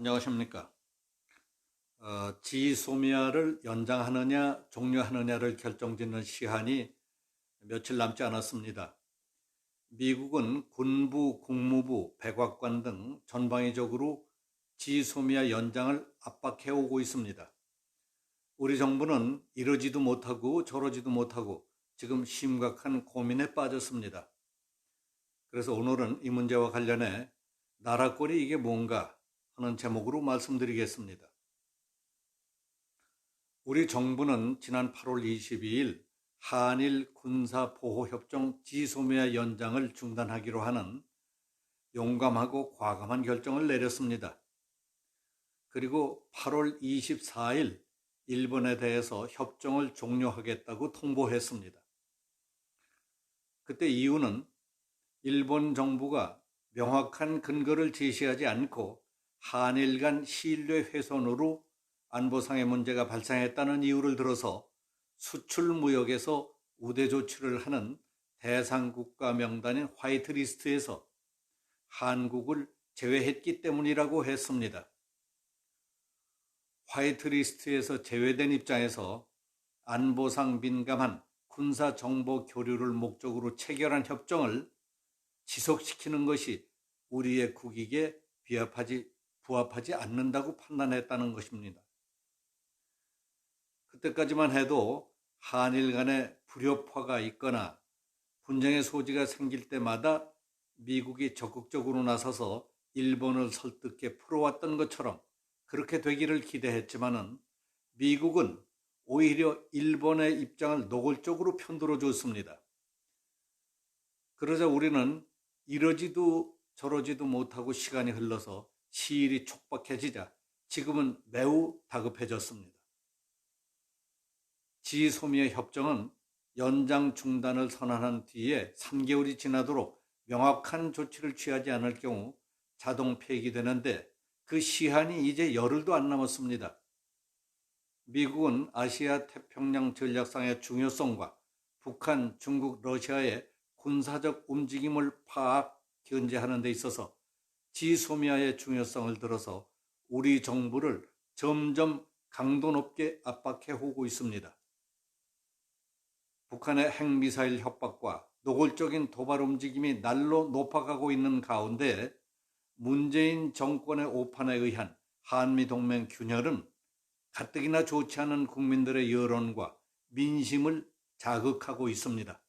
안녕하십니까. 지소미아를 연장하느냐 종료하느냐를 결정짓는 시한이 며칠 남지 않았습니다. 미국은 군부, 국무부, 백악관 등 전방위적으로 지소미아 연장을 압박해오고 있습니다. 우리 정부는 이러지도 못하고 저러지도 못하고 지금 심각한 고민에 빠졌습니다. 그래서 오늘은 이 문제와 관련해 나라꼴이 이게 뭔가 하는 제목으로 말씀드리겠습니다. 우리 정부는 지난 8월 22일 한일 군사보호협정 지소미아 연장을 중단하기로 하는 용감하고 과감한 결정을 내렸습니다. 그리고 8월 24일 일본에 대해서 협정을 종료하겠다고 통보했습니다. 그때 이유는 일본 정부가 명확한 근거를 제시하지 않고 한일 간 신뢰 훼손으로 안보상의 문제가 발생했다는 이유를 들어서 수출 무역에서 우대 조치를 하는 대상국가 명단인 화이트리스트에서 한국을 제외했기 때문이라고 했습니다. 화이트리스트에서 제외된 입장에서 안보상 민감한 군사정보 교류를 목적으로 체결한 협정을 지속시키는 것이 우리의 국익에 부합하지 않는다고 판단했다는 것입니다. 그때까지만 해도 한일 간에 불협화가 있거나 분쟁의 소지가 생길 때마다 미국이 적극적으로 나서서 일본을 설득해 풀어왔던 것처럼 그렇게 되기를 기대했지만은 미국은 오히려 일본의 입장을 노골적으로 편들어 줬습니다. 그러자 우리는 이러지도 저러지도 못하고 시간이 흘러서 시일이 촉박해지자 지금은 매우 다급해졌습니다. 지소미아 협정은 연장 중단을 선언한 뒤에 3개월이 지나도록 명확한 조치를 취하지 않을 경우 자동 폐기되는데 그 시한이 이제 열흘도 안 남았습니다. 미국은 아시아 태평양 전략상의 중요성과 북한, 중국, 러시아의 군사적 움직임을 파악, 견제하는 데 있어서 지소미아의 중요성을 들어서 우리 정부를 점점 강도 높게 압박해 오고 있습니다. 북한의 핵미사일 협박과 노골적인 도발 움직임이 날로 높아가고 있는 가운데 문재인 정권의 오판에 의한 한미동맹 균열은 가뜩이나 좋지 않은 국민들의 여론과 민심을 자극하고 있습니다.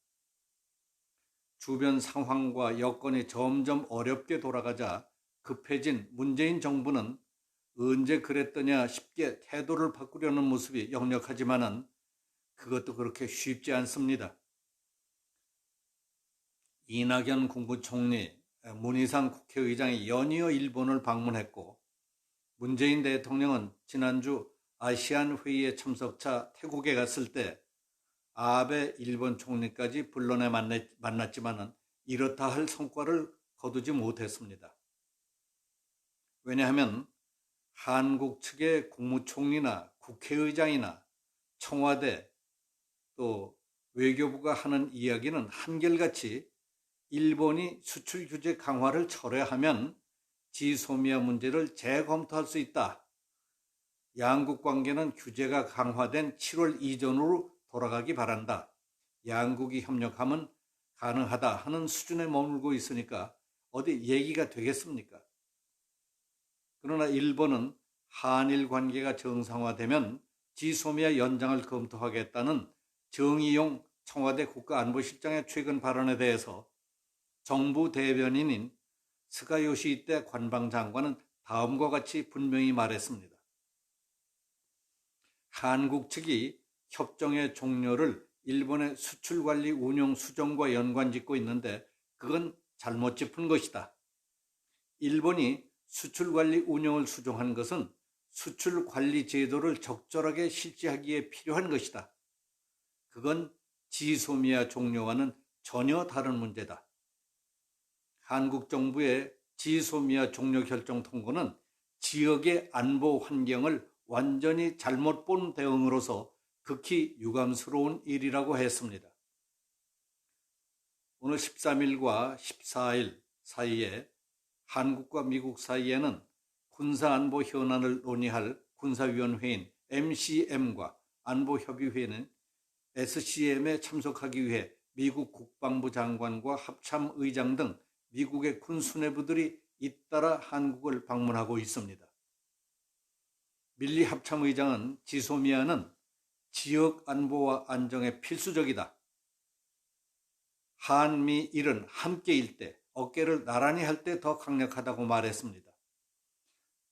주변 상황과 여건이 점점 어렵게 돌아가자 급해진 문재인 정부는 언제 그랬더냐 쉽게 태도를 바꾸려는 모습이 역력하지만은 그것도 그렇게 쉽지 않습니다. 이낙연 국무총리, 문희상 국회의장이 연이어 일본을 방문했고 문재인 대통령은 지난주 아시안 회의에 참석차 태국에 갔을 때 아베 일본 총리까지 불러내 만났지만은 이렇다 할 성과를 거두지 못했습니다. 왜냐하면 한국 측의 국무총리나 국회의장이나 청와대 또 외교부가 하는 이야기는 한결같이 일본이 수출 규제 강화를 철회하면 지소미아 문제를 재검토할 수 있다. 양국 관계는 규제가 강화된 7월 이전으로 돌아가기 바란다. 양국이 협력하면 가능하다 하는 수준에 머물고 있으니까 어디 얘기가 되겠습니까? 그러나 일본은 한일 관계가 정상화되면 지소미아 연장을 검토하겠다는 정의용 청와대 국가안보실장의 최근 발언에 대해서 정부 대변인인 스가 요시히데 관방장관은 다음과 같이 분명히 말했습니다. 한국 측이 협정의 종료를 일본의 수출관리 운용 수정과 연관짓고 있는데 그건 잘못 짚은 것이다. 일본이 수출관리 운용을 수정한 것은 수출관리 제도를 적절하게 실시하기에 필요한 것이다. 그건 지소미아 종료와는 전혀 다른 문제다. 한국 정부의 지소미아 종료 결정 통보는 지역의 안보 환경을 완전히 잘못 본 대응으로서 극히 유감스러운 일이라고 했습니다. 오늘 13일과 14일 사이에 한국과 미국 사이에는 군사안보 현안을 논의할 군사위원회인 MCM과 안보협의회는 SCM에 참석하기 위해 미국 국방부 장관과 합참의장 등 미국의 군 수뇌부들이 잇따라 한국을 방문하고 있습니다. 밀리 합참의장은 지소미아는 지역 안보와 안정에 필수적이다. 한미일은 함께일 때, 어깨를 나란히 할 때 더 강력하다고 말했습니다.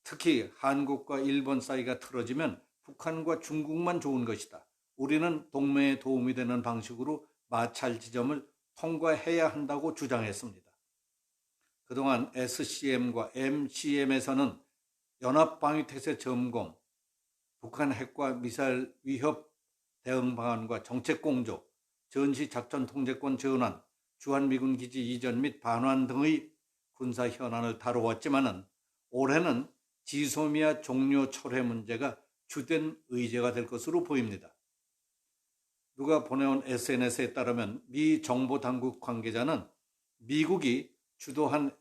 특히 한국과 일본 사이가 틀어지면 북한과 중국만 좋은 것이다. 우리는 동맹에 도움이 되는 방식으로 마찰 지점을 통과해야 한다고 주장했습니다. 그동안 SCM과 MCM에서는 연합방위태세 점검, 북한 핵과 미사일 위협 대응 방안과 정책 공조, 전시작전 통제권 전환, 주한미군 기지 이전 및 반환 등의 군사 현안을 다루었지만은 올해는 지소미아 종료 철회 문제가 주된 의제가 될 것으로 보입니다. 누가 보내온 SNS에 따르면 미 정보당국 관계자는 미국이 주도한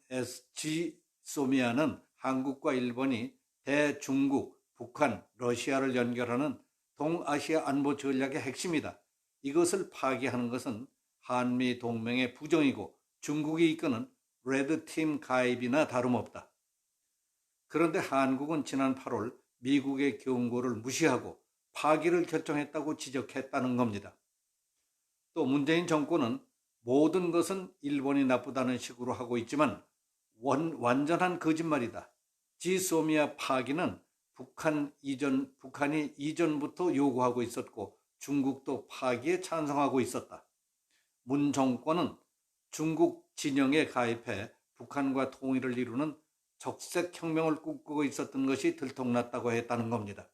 지소미아는 한국과 일본이 대중국, 북한, 러시아를 연결하는 동아시아 안보 전략의 핵심이다. 이것을 파기하는 것은 한미 동맹의 부정이고 중국이 이끄는 레드팀 가입이나 다름없다. 그런데 한국은 지난 8월 미국의 경고를 무시하고 파기를 결정했다고 지적했다는 겁니다. 또 문재인 정권은 모든 것은 일본이 나쁘다는 식으로 하고 있지만 완전한 거짓말이다. 지소미아 파기는 북한이 이전부터 요구하고 있었고 중국도 파기에 찬성하고 있었다. 문 정권은 중국 진영에 가입해 북한과 통일을 이루는 적색혁명을 꿈꾸고 있었던 것이 들통났다고 했다는 겁니다.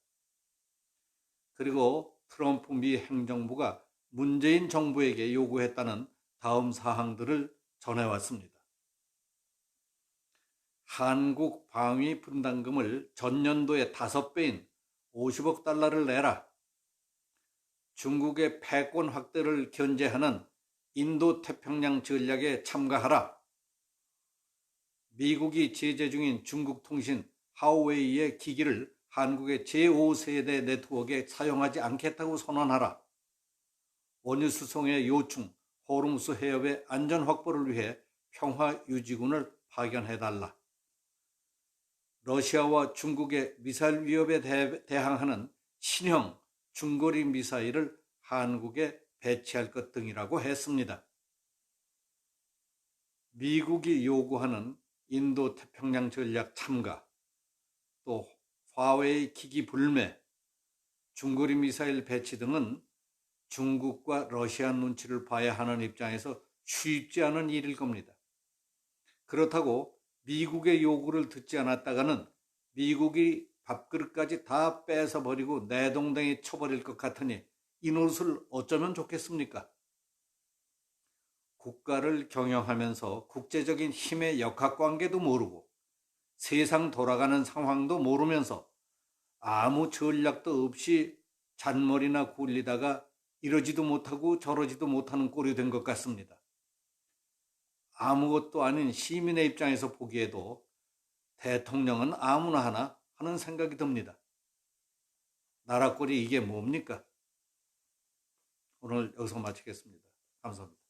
그리고 트럼프 미 행정부가 문재인 정부에게 요구했다는 다음 사항들을 전해왔습니다. 한국 방위 분담금을 전년도의 5배인 50억 달러를 내라. 중국의 패권 확대를 견제하는 인도태평양 전략에 참가하라. 미국이 제재 중인 중국 통신 하웨이의 기기를 한국의 제5세대 네트워크에 사용하지 않겠다고 선언하라. 원유 수송의 요충, 호르무스 해협의 안전 확보를 위해 평화유지군을 파견해달라. 러시아와 중국의 미사일 위협에 대항하는 신형 중거리 미사일을 한국에 배치할 것 등이라고 했습니다. 미국이 요구하는 인도 태평양 전략 참가, 또 화웨이 기기 불매, 중거리 미사일 배치 등은 중국과 러시아 눈치를 봐야 하는 입장에서 쉽지 않은 일일 겁니다. 그렇다고 미국의 요구를 듣지 않았다가는 미국이 밥그릇까지 다 뺏어버리고 내동댕이 쳐버릴 것 같으니 이 노릇을 어쩌면 좋겠습니까? 국가를 경영하면서 국제적인 힘의 역학관계도 모르고 세상 돌아가는 상황도 모르면서 아무 전략도 없이 잔머리나 굴리다가 이러지도 못하고 저러지도 못하는 꼴이 된 것 같습니다. 아무것도 아닌 시민의 입장에서 보기에도 대통령은 아무나 하나 하는 생각이 듭니다. 나라 꼴이 이게 뭡니까? 오늘 여기서 마치겠습니다. 감사합니다.